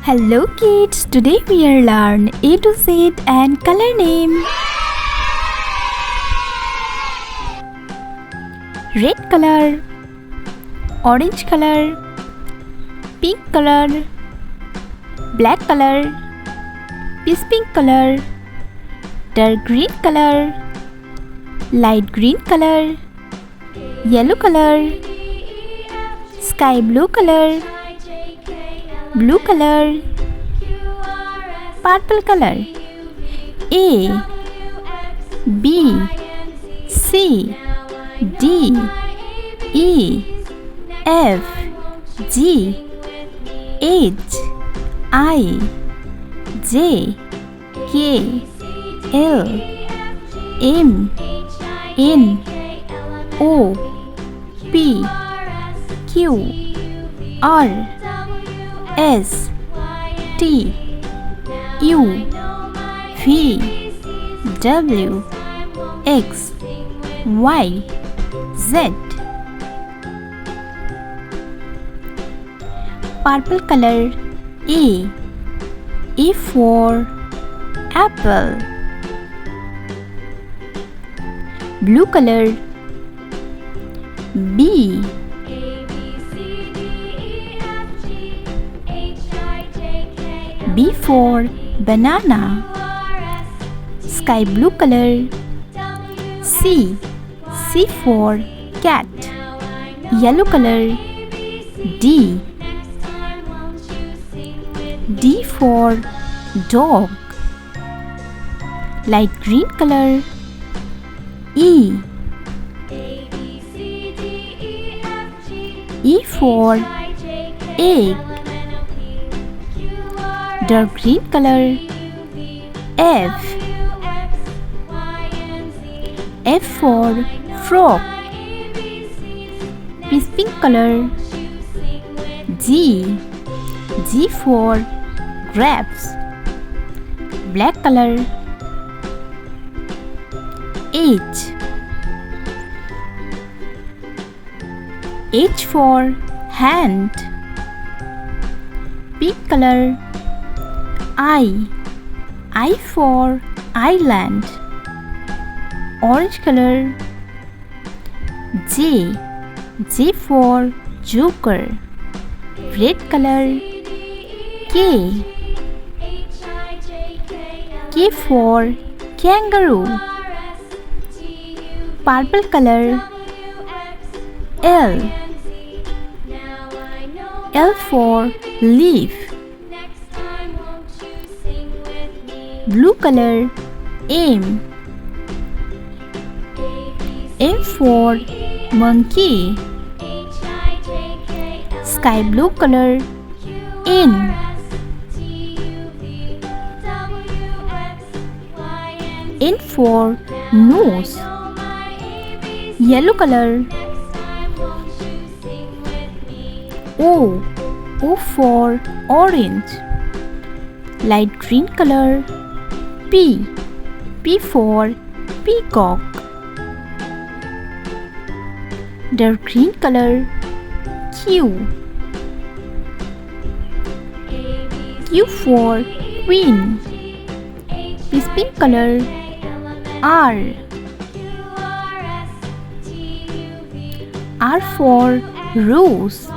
Hello kids, today we are learn A to Z and color name. Red color, orange color, pink color, black color, peach pink color, dark green color, light green color, yellow color, sky blue color, blue color, purple color. A, B, C, D, E, F, G, H, I, J, K, L, M, N, O, P, Q, R, S, T, U, V, W, X, Y, Z. Purple color. A for apple. Blue color. B, B for banana. Sky blue color. C for cat. Yellow color. D for dog. Light green color. E for egg. Dark green color. F for frog. Peach pink color. G for grapes. Black color. H for hand. Pink color. I for island. Orange color. J for joker. Red color. K for kangaroo. Purple color. L for leaf. Blue color. M for monkey. Sky blue color. N for nose. Yellow color. O for orange. Light green color. P for peacock. Dark green color. Q for queen. Peach pink color. R for rose.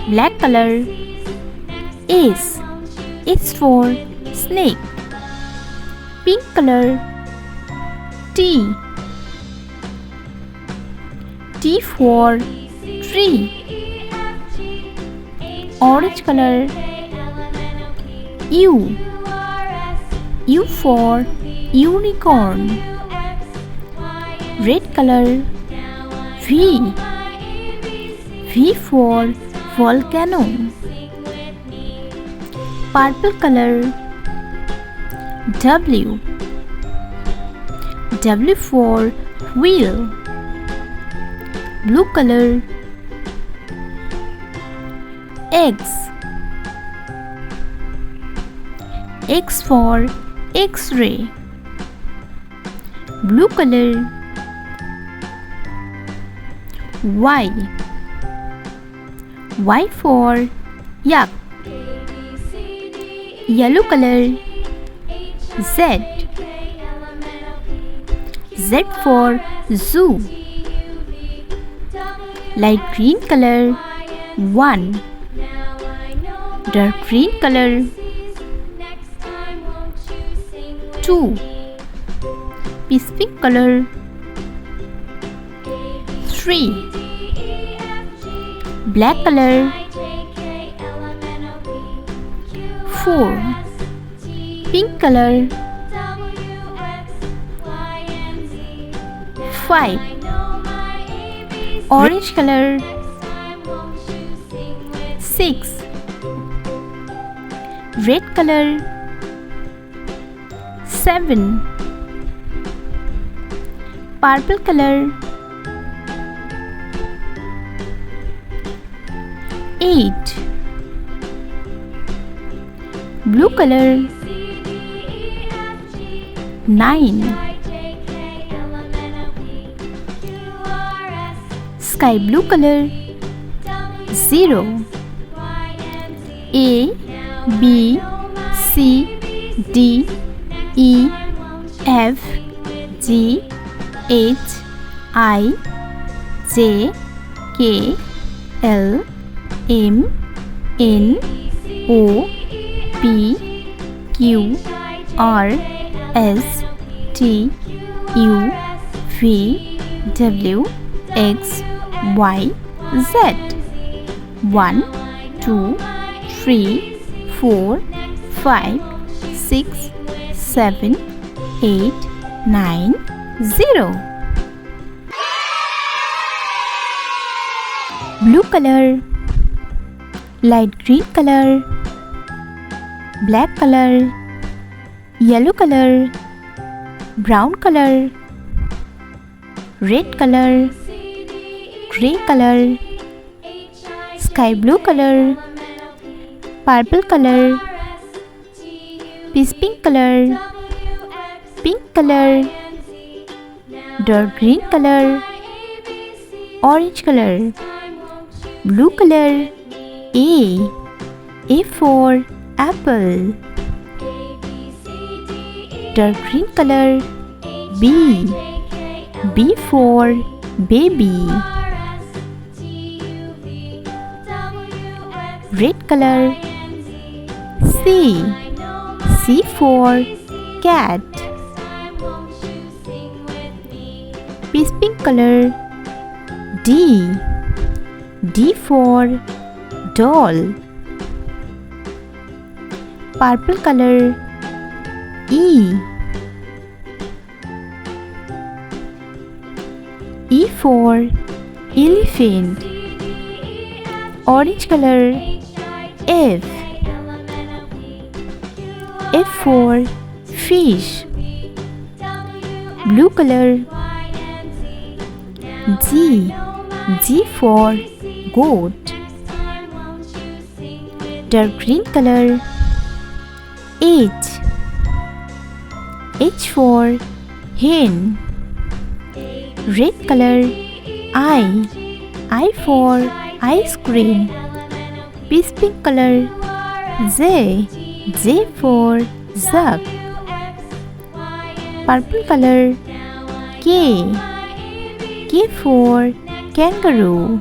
Black color. S for snake. Pink color. T for tree. Orange color. U for unicorn. Red color. V for volcano. Purple color. W for wheel. Blue color. X for X-ray. Blue color. Y for yak. Yellow color. Z. Z for zoo. Light green color. 1. Dark green color. 2. Peace pink color. 3. Black color. 4. Pink color. 5. Orange color. 6. Red color. 7. Purple color. 8. Blue color. 9. Sky blue color. 0. A, B, C, D, E, F, G, H, I, J, K, L, M, N, O, P, Q, R, S, T, U, V, W, X, Y, Z. 1, 2, 3, 4, 5, 6, 7, 8, 9, 0. Blue color. Light green color. Black color. Yellow color. Brown color. Red color. Gray color. Sky blue color. Purple color. Peace pink color. Pink color. Dark green color. Orange color. Blue color. A. A for apple. Dark green color. B. B for baby. Red color. C. C for cat. Peace pink color. D. D for doll. Purple color. E. E for elephant. Orange color. F. F for fish. Blue color. G. G for goat. Dark green color. H. H for hen. Red color. I. I for ice cream. Peace pink color. J. J for jug. Purple color. K. K for kangaroo.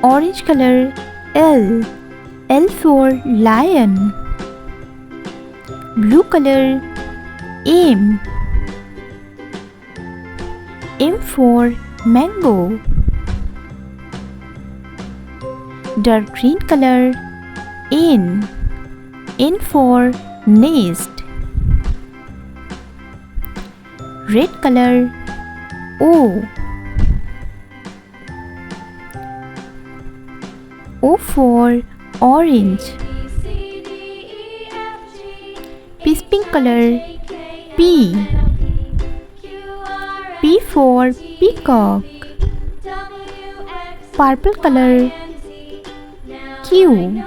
Orange color. L. L for lion. Blue color. M. M for mango. Dark green color. N. N for nest. Red color. O. O for orange. Peace pink color. P. P for peacock. Purple color. Q.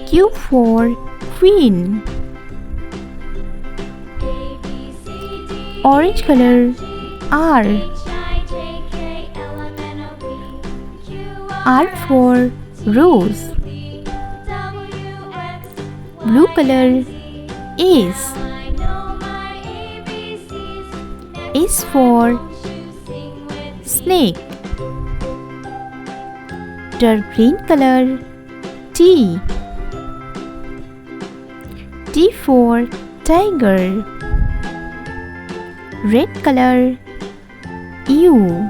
Q for queen. Orange color. R. R for rose. Blue color. S. S for snake. Dark green color. T. T for tiger. Red color. U.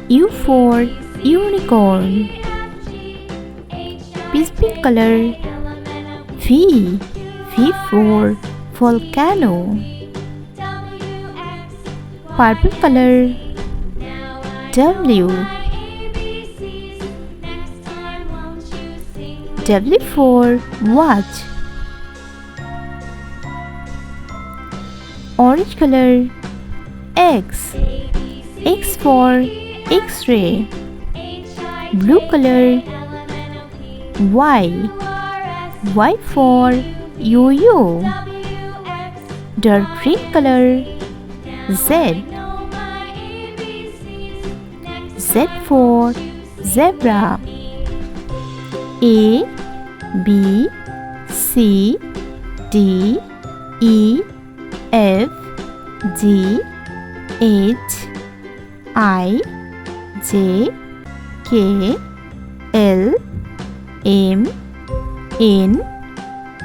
U for unicorn. Pink color. V. V for volcano. Purple color. W. W for watch. Orange color. X. X for X-ray. Blue color. Y. Y for yo-yo. Dark green color. Z. Z for zebra. A, B, C, D, E, F, G, H, I, J, K, L, M, N,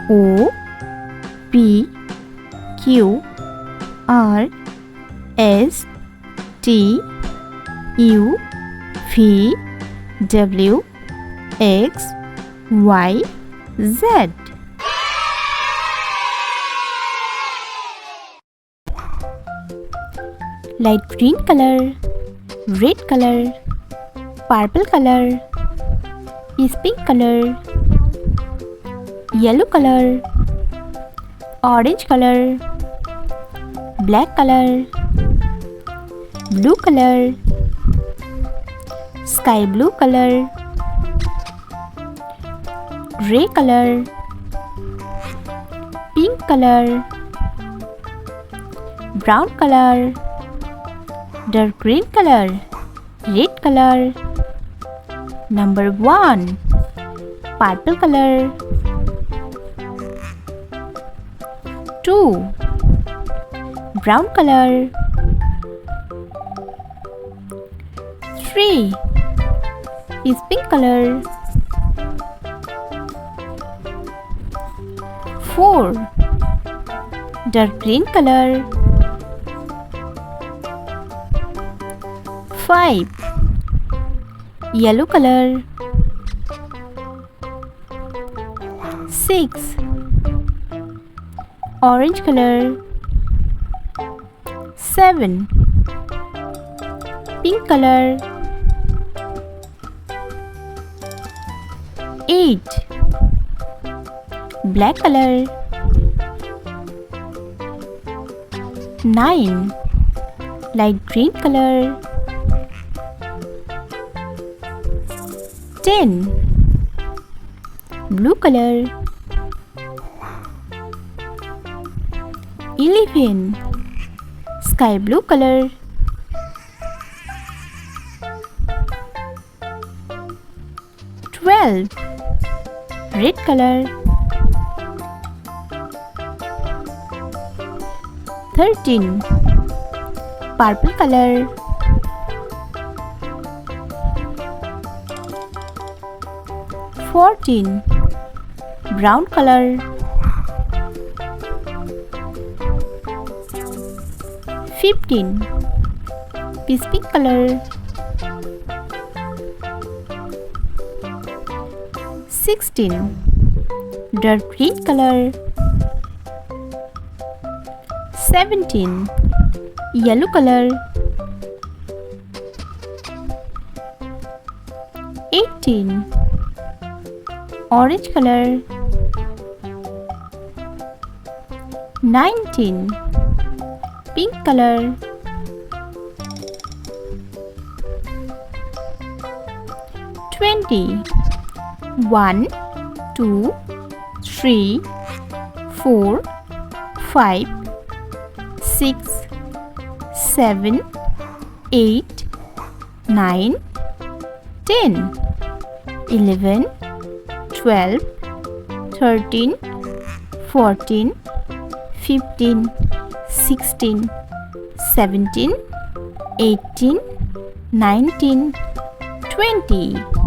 O, P, Q, R, S, T, U, V, W, X, Y, Z. Light green color, red color, purple color, pink color, yellow color, orange color, black color, blue color, sky blue color, gray color, pink color, brown color, dark green color, red color. Number 1. Purple color. 2. Brown color. 3. Is pink color. 4. Dark green color. 5. Yellow color. 6. Orange color. 7. Pink color. 8. Black color. 9. Light green color. 10. Blue color. 11. Sky blue color. 12. Red color. 13. Purple color. 14. Brown color. 15. Pink color. 16. Dark green color. 17. Yellow color. 18. Orange color. 19. Pink color. 20. 1, 2, 3, 4, 5, 6, 7, 8, 9, 10, 11, 12, 13, 14, 15, 16, 17, 18, 19, 20.